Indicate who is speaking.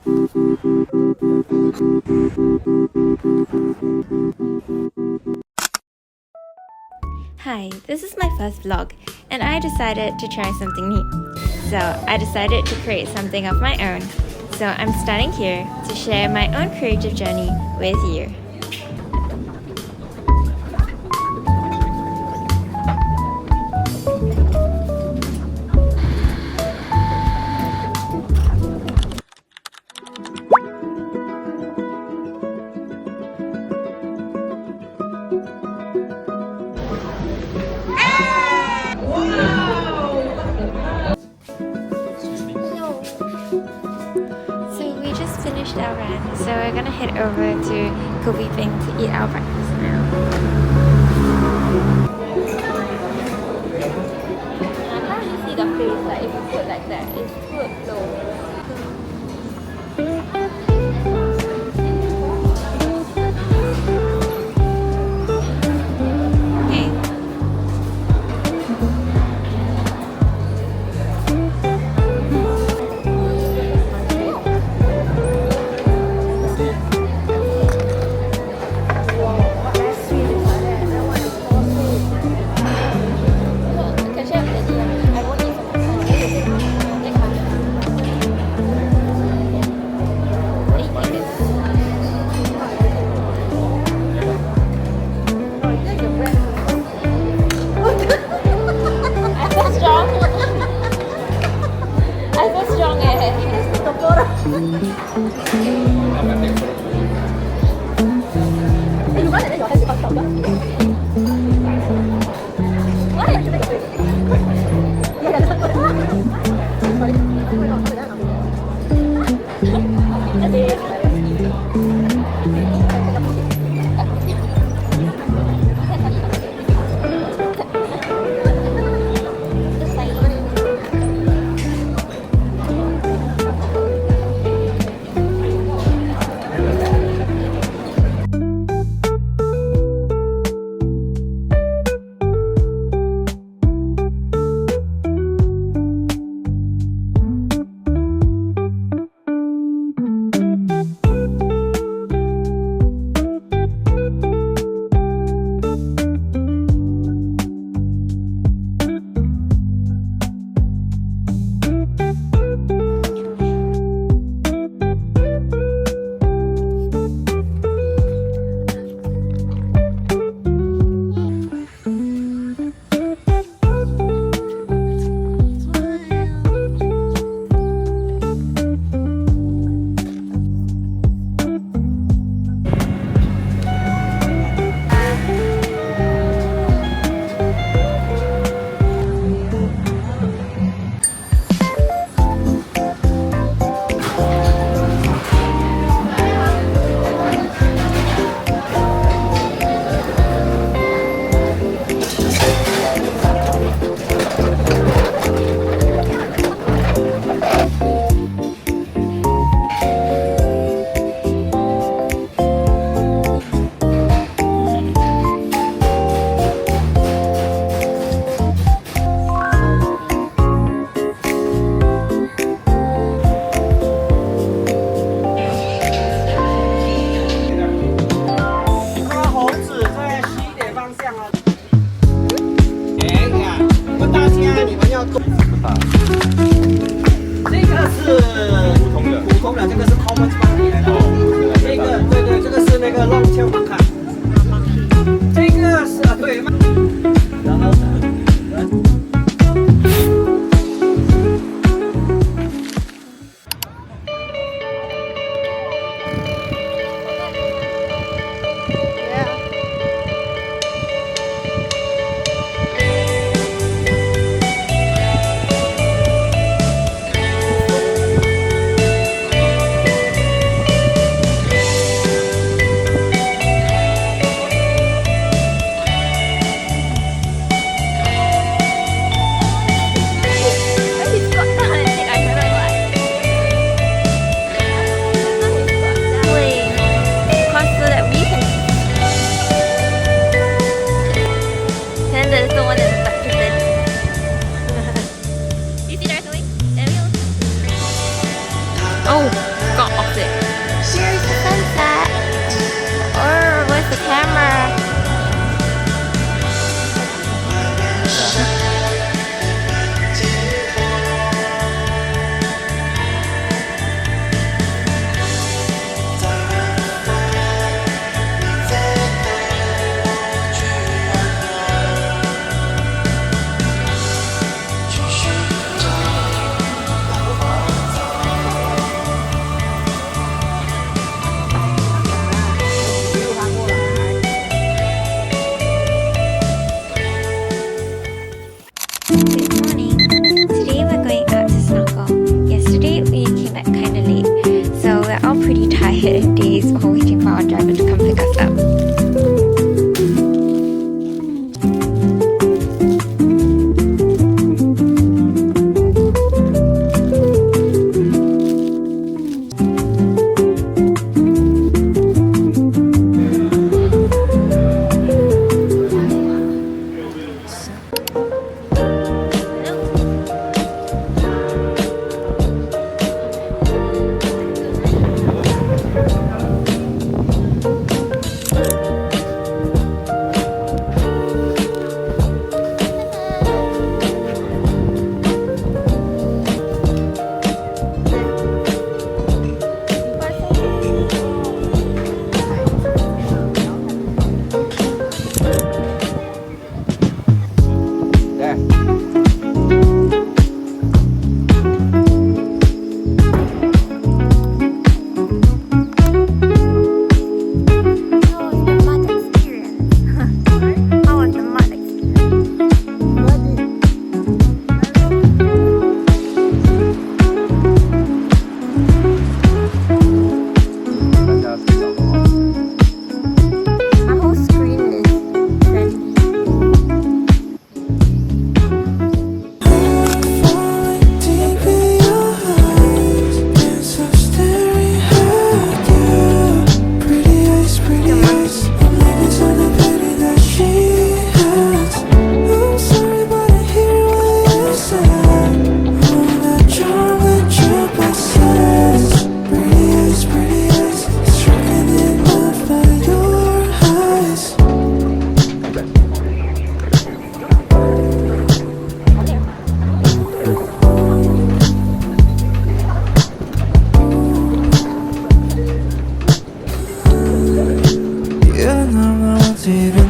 Speaker 1: Hi, this is my first vlog, and I decided to try something new. So I decided to create something of my own. So I'm starting here to share my own creative journey with you. Finished our run, so we're gonna head over to Kobe Ping to eat our breakfast now. I can't really see the face, like if you put like that, it's too low. the camera. Good morning. Today we're going out to snorkel. Yesterday we came back kinda late, so we're all pretty tired days while waiting for our driver to come pick us up.
Speaker 2: You know I want you to